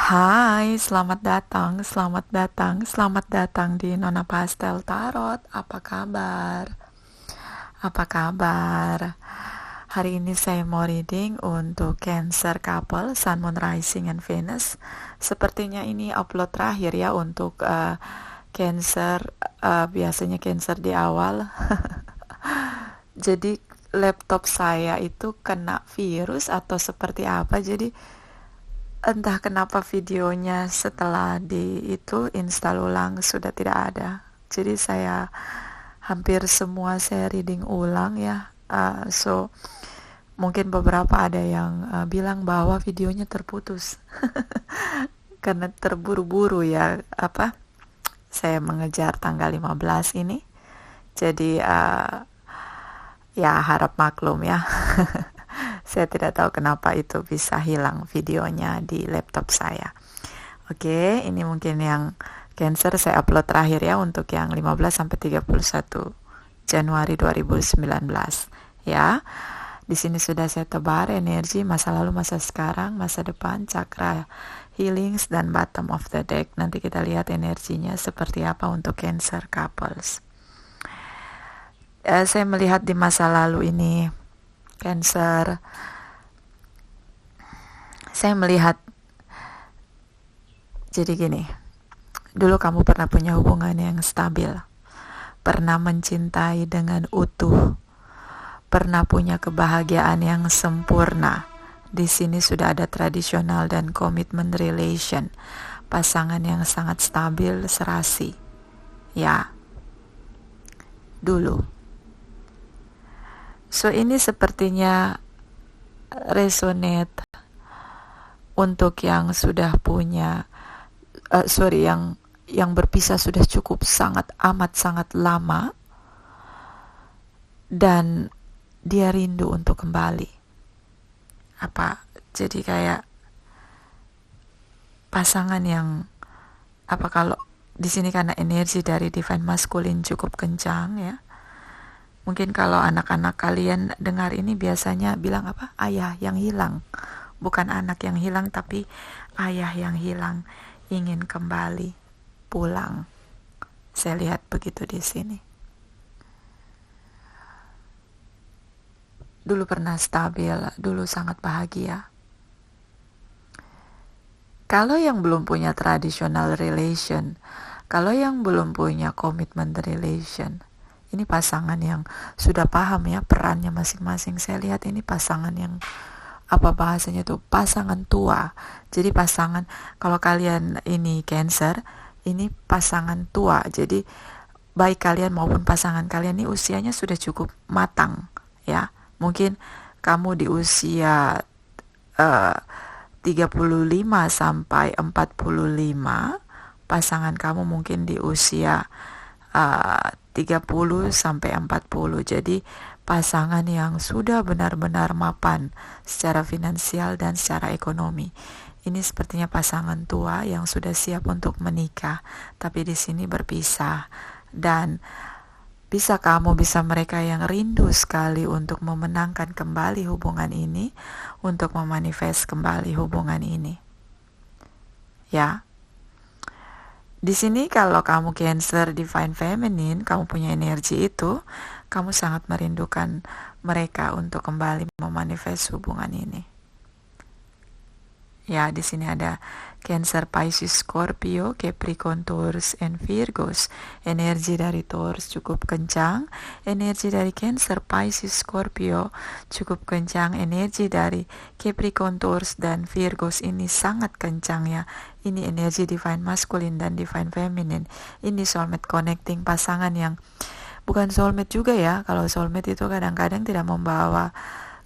Hai, selamat datang di Nona Pastel Tarot. Apa kabar? Apa kabar? Hari ini saya mau reading untuk Cancer couple, Sun, Moon, Rising, and Venus. Sepertinya ini upload terakhir ya untuk Cancer. Biasanya Cancer di awal. Jadi laptop saya itu kena virus atau seperti apa? Jadi entah kenapa videonya setelah di itu install ulang sudah tidak ada. Jadi saya hampir semua saya reading ulang ya. So mungkin beberapa ada yang bilang bahwa videonya terputus karena terburu-buru ya, saya mengejar tanggal 15 ini. Jadi ya harap maklum ya. Saya tidak tahu kenapa itu bisa hilang videonya di laptop saya. Oke, ini mungkin yang Cancer saya upload terakhir ya untuk yang 15 sampai 31 Januari 2019 ya. Di sini sudah saya tebar energi masa lalu, masa sekarang, masa depan, chakra healings dan bottom of the deck. Nanti kita lihat energinya seperti apa untuk Cancer couples. Saya melihat di masa lalu ini Cancer, saya melihat jadi gini, dulu kamu pernah punya hubungan yang stabil, pernah mencintai dengan utuh, pernah punya kebahagiaan yang sempurna. Di sini sudah ada tradisional dan commitment relation, pasangan yang sangat stabil, serasi. Ya, dulu. So ini sepertinya resonate untuk yang sudah punya, yang berpisah sudah cukup sangat lama dan dia rindu untuk kembali. Jadi kayak pasangan yang kalau di sini karena energi dari divine masculine cukup kencang ya. Mungkin kalau anak-anak kalian dengar ini biasanya bilang ayah yang hilang. Bukan anak yang hilang, tapi ayah yang hilang ingin kembali pulang. Saya lihat begitu di sini. Dulu pernah stabil, dulu sangat bahagia. Kalau yang belum punya traditional relation, kalau yang belum punya commitment relation, ini pasangan yang sudah paham ya perannya masing-masing. Saya lihat ini pasangan yang bahasanya tuh pasangan tua. Jadi pasangan, kalau kalian ini Cancer, ini pasangan tua. Jadi baik kalian maupun pasangan kalian ini usianya sudah cukup matang ya. Mungkin kamu di usia 35 sampai 45, pasangan kamu mungkin di usia 30 sampai 40. Jadi pasangan yang sudah benar-benar mapan secara finansial dan secara ekonomi. Ini sepertinya pasangan tua yang sudah siap untuk menikah, tapi di sini berpisah. Dan bisa mereka yang rindu sekali untuk memenangkan kembali hubungan ini, untuk memanifest kembali hubungan ini. Ya. Di sini kalau kamu Cancer Divine Feminine, kamu punya energi itu, kamu sangat merindukan mereka untuk kembali memanifest hubungan ini. Ya, di sini ada Cancer, Pisces, Scorpio, Capricorn, Taurus, and Virgos. Energi dari Taurus cukup kencang, energi dari Cancer, Pisces, Scorpio cukup kencang, energi dari Capricorn, Taurus, dan Virgos ini sangat kencang ya. Ini energi Divine Masculine dan Divine Feminine. Ini soulmate connecting, pasangan yang bukan soulmate juga ya. Kalau soulmate itu kadang-kadang tidak membawa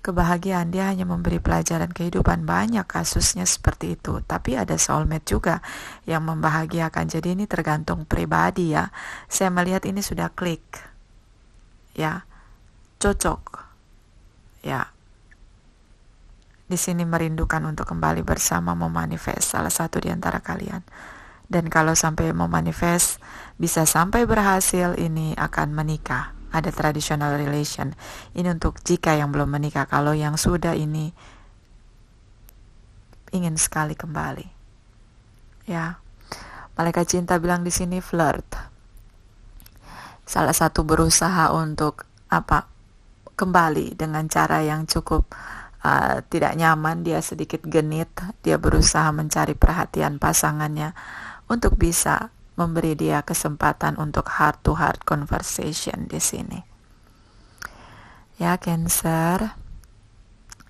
kebahagiaan, dia hanya memberi pelajaran kehidupan. Banyak kasusnya seperti itu, tapi ada soulmate juga yang membahagiakan. Jadi ini tergantung pribadi ya. Saya melihat ini sudah klik ya, cocok ya. Di sini merindukan untuk kembali bersama, memanifest salah satu di antara kalian. Dan kalau sampai memanifest bisa sampai berhasil, ini akan menikah. Ada traditional relation. Ini untuk jika yang belum menikah. Kalau yang sudah ini ingin sekali kembali. Ya, malaikat cinta bilang di sini flirt. Salah satu berusaha untuk kembali dengan cara yang cukup tidak nyaman. Dia sedikit genit, dia berusaha mencari perhatian pasangannya untuk bisa memberi dia kesempatan untuk heart to heart conversation di sini. Ya, Cancer,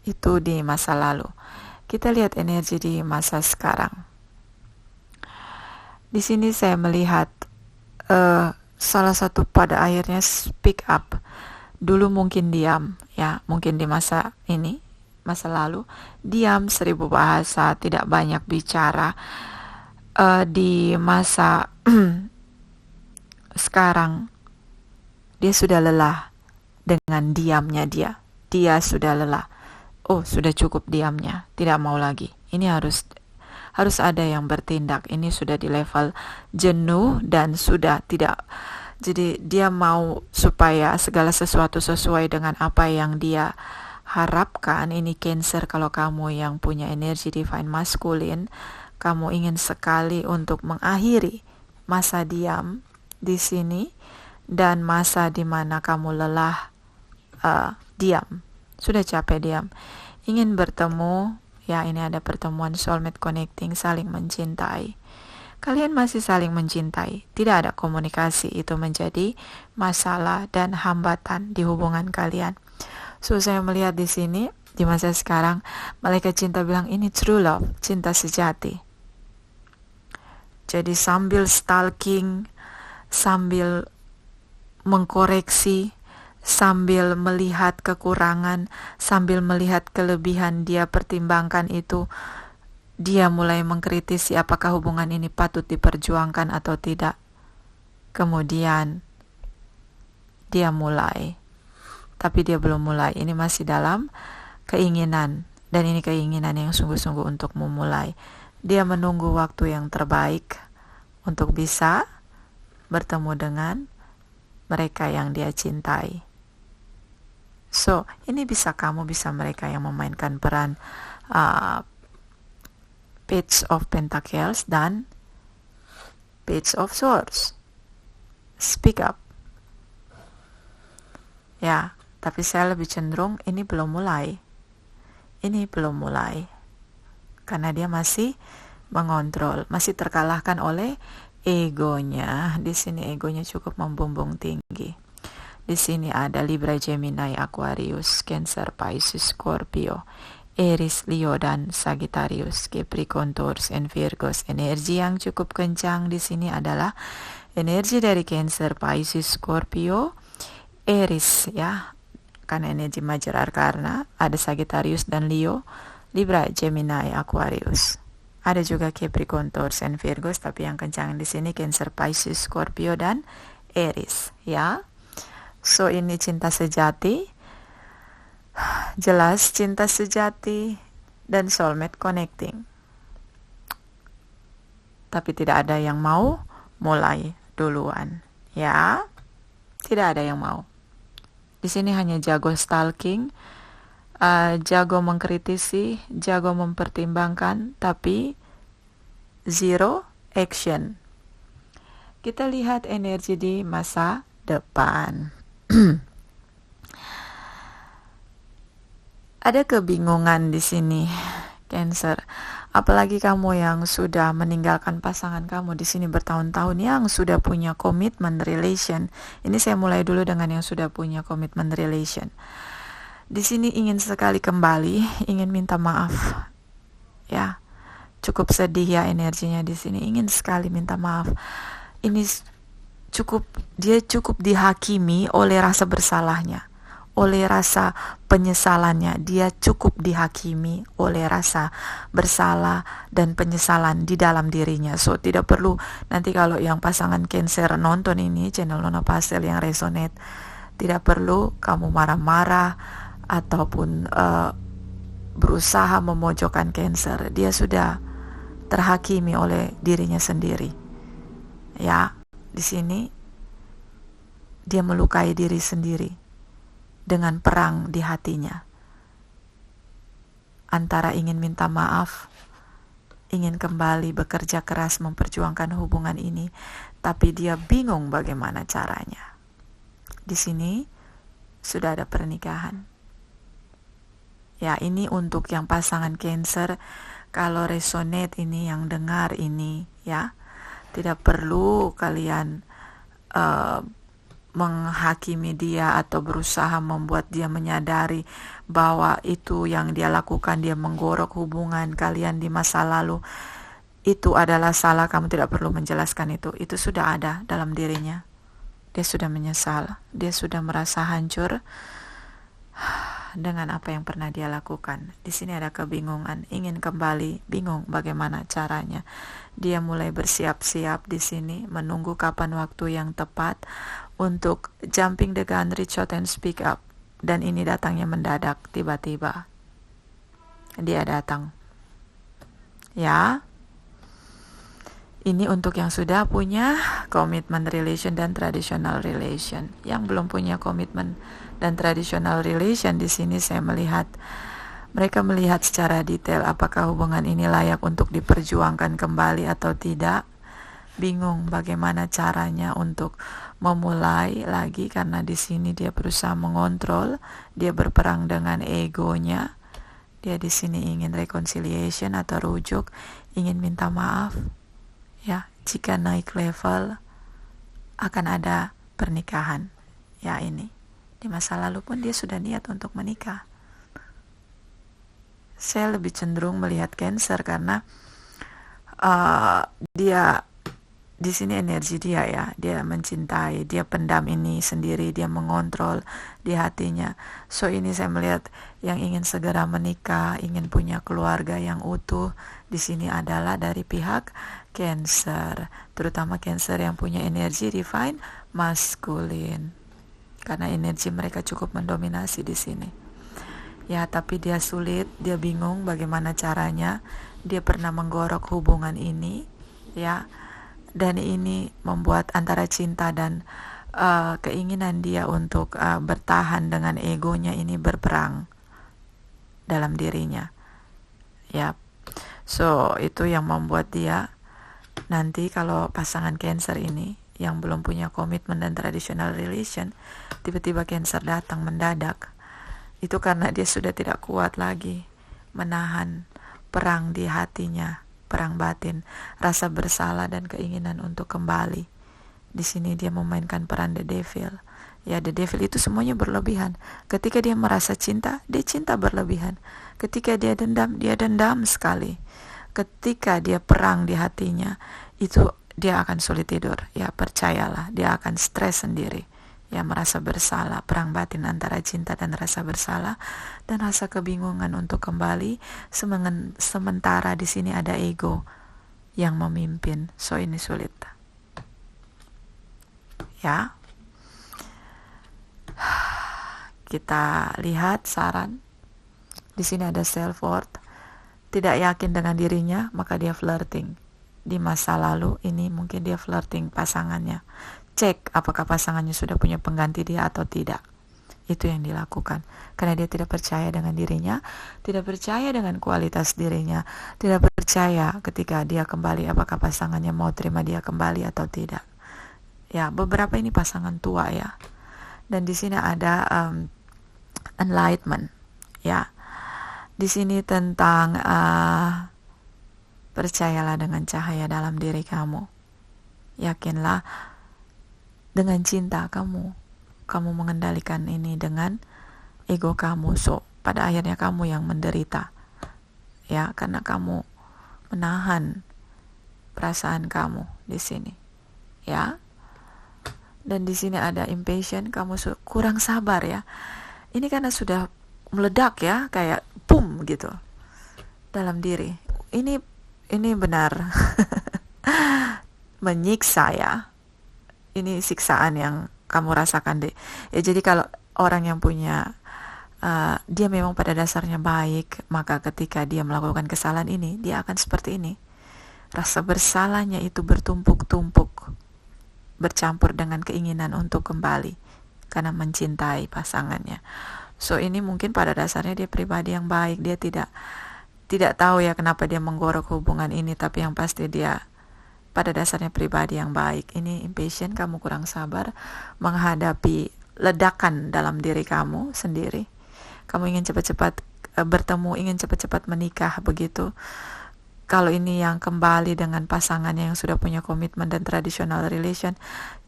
itu di masa lalu. Kita lihat energi di masa sekarang. Di sini saya melihat salah satu pada akhirnya speak up. Dulu mungkin diam, ya, mungkin di masa ini, masa lalu, diam, 1000 bahasa, tidak banyak bicara. Di masa sekarang, dia sudah lelah dengan diamnya dia. Dia sudah lelah. Oh, sudah cukup diamnya, tidak mau lagi. Ini harus ada yang bertindak. Ini sudah di level jenuh dan sudah tidak. Jadi dia mau supaya segala sesuatu sesuai dengan apa yang dia harapkan. Ini Cancer, kalau kamu yang punya energi divine masculine, kamu ingin sekali untuk mengakhiri masa diam di sini dan masa di mana kamu lelah diam, sudah capek diam, ingin bertemu. Ya, ini ada pertemuan soulmate connecting, saling mencintai. Kalian masih saling mencintai, tidak ada komunikasi, itu menjadi masalah dan hambatan di hubungan kalian. So, saya melihat di sini, di masa sekarang, malaikat cinta bilang ini true love, cinta sejati. Jadi sambil stalking, sambil mengkoreksi, sambil melihat kekurangan, sambil melihat kelebihan, dia pertimbangkan itu. Dia mulai mengkritisi apakah hubungan ini patut diperjuangkan atau tidak. Kemudian dia mulai, tapi dia belum mulai. Ini masih dalam keinginan, dan ini keinginan yang sungguh-sungguh untuk memulai. Dia menunggu waktu yang terbaik untuk bisa bertemu dengan mereka yang dia cintai. So, ini bisa kamu, bisa mereka yang memainkan peran Page of Pentacles dan Page of Swords. Speak up. Ya, tapi saya lebih cenderung ini belum mulai. Ini belum mulai. Karena dia masih mengontrol, masih terkalahkan oleh egonya. Di sini egonya cukup membumbung tinggi. Di sini ada Libra, Gemini, Aquarius, Cancer, Pisces, Scorpio, Aries, Leo, dan Sagittarius, Capricorn, Taurus, and Virgos. Energi yang cukup kencang di sini adalah energi dari Cancer, Pisces, Scorpio, Aries, ya, karena energi major arcana. Ada Sagittarius dan Leo, Libra, Gemini, Aquarius. Ada juga Capricorn, Taurus, and Virgos, tapi yang kencang di sini Cancer, Pisces, Scorpio, dan Aries, ya. So, ini cinta sejati. Jelas cinta sejati dan soulmate connecting. Tapi tidak ada yang mau mulai duluan, ya. Tidak ada yang mau. Di sini hanya jago stalking, jago mengkritisi, jago mempertimbangkan, tapi zero action. Kita lihat energi di masa depan. Ada kebingungan di sini, Cancer. Apalagi kamu yang sudah meninggalkan pasangan kamu di sini bertahun-tahun, yang sudah punya commitment relation. Ini saya mulai dulu dengan yang sudah punya commitment relation. Di sini ingin sekali kembali, ingin minta maaf. Ya, cukup sedih ya energinya di sini. Ingin sekali minta maaf. Ini dia cukup dihakimi oleh rasa bersalahnya, oleh rasa penyesalannya. Dia cukup dihakimi oleh rasa bersalah dan penyesalan di dalam dirinya. So, tidak perlu nanti kalau yang pasangan Cancer nonton ini channel Nona Pastel yang resonate, tidak perlu kamu marah-marah ataupun berusaha memojokkan Cancer. Dia sudah terhakimi oleh dirinya sendiri. Ya, di sini dia melukai diri sendiri dengan perang di hatinya antara ingin minta maaf ingin kembali bekerja keras memperjuangkan hubungan ini, tapi dia bingung bagaimana caranya. Di sini sudah ada pernikahan. Ya, ini untuk yang pasangan Cancer. Kalau resonate ini, yang dengar ini, ya, tidak perlu kalian menghakimi dia atau berusaha membuat dia menyadari bahwa itu yang dia lakukan, dia menggorok hubungan kalian di masa lalu, itu adalah salah. Kamu tidak perlu menjelaskan itu sudah ada dalam dirinya. Dia sudah menyesal, dia sudah merasa hancur dengan apa yang pernah dia lakukan. Di sini ada kebingungan, ingin kembali, bingung bagaimana caranya. Dia mulai bersiap-siap di sini, menunggu kapan waktu yang tepat untuk jumping the gun, reach out and speak up. Dan ini datangnya mendadak, tiba-tiba. Dia datang. Ya. Ini untuk yang sudah punya commitment relation dan traditional relation. Yang belum punya commitment dan traditional relation, di sini saya melihat mereka melihat secara detail apakah hubungan ini layak untuk diperjuangkan kembali atau tidak. Bingung bagaimana caranya untuk memulai lagi, karena di sini dia berusaha mengontrol, dia berperang dengan egonya. Dia di sini ingin reconciliation atau rujuk, ingin minta maaf. Ya, jika naik level akan ada pernikahan. Ya, ini di masa lalu pun dia sudah niat untuk menikah. Saya lebih cenderung melihat Cancer karena dia di sini energi dia, ya, dia mencintai, dia pendam ini sendiri, dia mengontrol di hatinya. So ini saya melihat yang ingin segera menikah, ingin punya keluarga yang utuh, di sini adalah dari pihak Cancer, terutama Cancer yang punya energi divine maskulin, karena energi mereka cukup mendominasi di sini. Ya, tapi dia sulit, dia bingung bagaimana caranya. Dia pernah menggorok hubungan ini, ya. Dan ini membuat antara cinta dan keinginan dia untuk bertahan dengan egonya ini berperang dalam dirinya. Ya, so itu yang membuat dia nanti kalau pasangan Cancer ini yang belum punya komitmen dan traditional relation, tiba-tiba Cancer datang mendadak. Itu karena dia sudah tidak kuat lagi menahan perang di hatinya, perang batin, rasa bersalah dan keinginan untuk kembali. Di sini dia memainkan peran the devil. Ya, the devil itu semuanya berlebihan. Ketika dia merasa cinta, dia cinta berlebihan. Ketika dia dendam sekali. Ketika dia perang di hatinya, itu dia akan sulit tidur. Ya, percayalah, dia akan stres sendiri. Ya, merasa bersalah, perang batin antara cinta dan rasa bersalah dan rasa kebingungan untuk kembali. Sementara di sini ada ego yang memimpin. So ini sulit. Ya. Kita lihat saran. Di sini ada self worth. Tidak yakin dengan dirinya, maka dia flirting. Di masa lalu ini mungkin dia flirting pasangannya. Cek apakah pasangannya sudah punya pengganti dia atau tidak. Itu yang dilakukan. Karena dia tidak percaya dengan dirinya, tidak percaya dengan kualitas dirinya, tidak percaya ketika dia kembali apakah pasangannya mau terima dia kembali atau tidak. Ya, beberapa ini pasangan tua, ya. Dan di sini ada enlightenment, ya. Di sini tentang percayalah dengan cahaya dalam diri kamu. Yakinlah dengan cinta kamu mengendalikan ini dengan ego kamu. So pada akhirnya kamu yang menderita, ya, karena kamu menahan perasaan kamu di sini, ya. Dan di sini ada impatient, kamu kurang sabar, ya. Ini karena sudah meledak, ya, kayak boom gitu dalam diri. Ini benar menyiksa, ya. Ini siksaan yang kamu rasakan deh. Ya, jadi kalau orang yang punya dia memang pada dasarnya baik, maka ketika dia melakukan kesalahan ini, dia akan seperti ini. Rasa bersalahnya itu bertumpuk-tumpuk, bercampur dengan keinginan untuk kembali karena mencintai pasangannya. So ini mungkin pada dasarnya dia pribadi yang baik, dia tidak tidak tahu ya kenapa dia menggorok hubungan ini, tapi yang pasti dia pada dasarnya pribadi yang baik. Ini impatient, kamu kurang sabar menghadapi ledakan dalam diri kamu sendiri. Kamu ingin cepat-cepat bertemu, ingin cepat-cepat menikah begitu. Kalau ini yang kembali dengan pasangannya yang sudah punya komitmen dan traditional relation,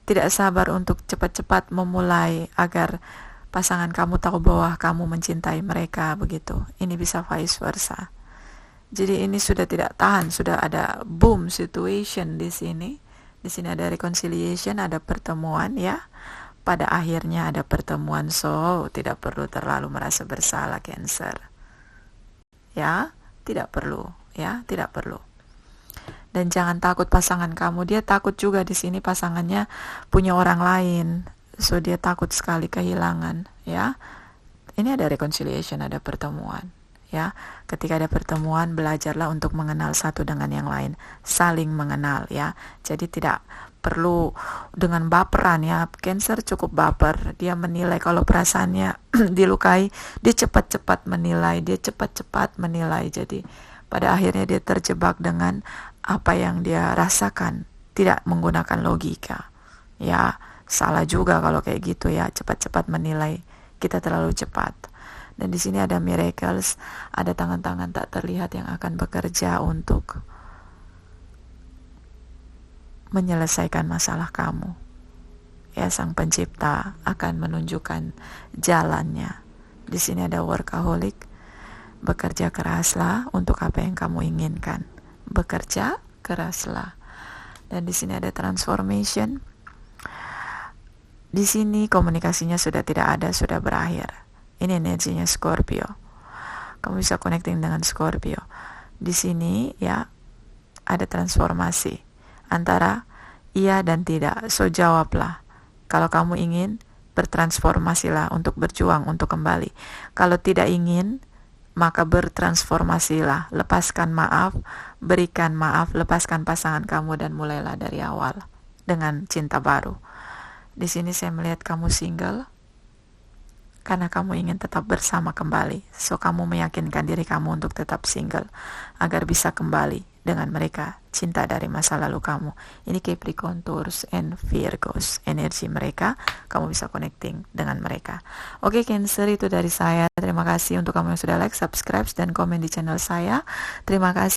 tidak sabar untuk cepat-cepat memulai agar pasangan kamu tahu bahwa kamu mencintai mereka begitu. Ini bisa vice versa. Jadi ini sudah tidak tahan, sudah ada boom situation di sini. Di sini ada reconciliation, ada pertemuan ya. Pada akhirnya ada pertemuan, so tidak perlu terlalu merasa bersalah Cancer. Ya, tidak perlu, ya, tidak perlu. Dan jangan takut pasangan kamu, dia takut juga di sini pasangannya punya orang lain. So dia takut sekali kehilangan, ya. Ini ada reconciliation, ada pertemuan. Ya, ketika ada pertemuan, belajarlah untuk mengenal satu dengan yang lain, saling mengenal ya. Jadi tidak perlu dengan baperan ya. Cancer cukup baper, dia menilai kalau perasaannya dilukai, dia cepat-cepat menilai, jadi pada akhirnya dia terjebak dengan apa yang dia rasakan, tidak menggunakan logika. Ya, salah juga kalau kayak gitu ya, cepat-cepat menilai, kita terlalu cepat. Dan di sini ada miracles, ada tangan-tangan tak terlihat yang akan bekerja untuk menyelesaikan masalah kamu. Ya, Sang Pencipta akan menunjukkan jalannya. Di sini ada workaholic, bekerja keraslah untuk apa yang kamu inginkan. Bekerja keraslah. Dan di sini ada transformation. Di sini komunikasinya sudah tidak ada, sudah berakhir. Ini energinya Scorpio. Kamu bisa connecting dengan Scorpio. Di sini ya ada transformasi antara iya dan tidak. So jawablah. Kalau kamu ingin, bertransformasilah untuk berjuang untuk kembali. Kalau tidak ingin, maka bertransformasilah. Lepaskan maaf, berikan maaf, lepaskan pasangan kamu dan mulailah dari awal dengan cinta baru. Di sini saya melihat kamu single karena kamu ingin tetap bersama kembali. So kamu meyakinkan diri kamu untuk tetap single agar bisa kembali dengan mereka, cinta dari masa lalu kamu. Ini Capricorn, Taurus, and Virgos. Energi mereka, kamu bisa connecting dengan mereka. Oke, Cancer, itu dari saya. Terima kasih untuk kamu yang sudah like, subscribe, dan komen di channel saya. Terima kasih.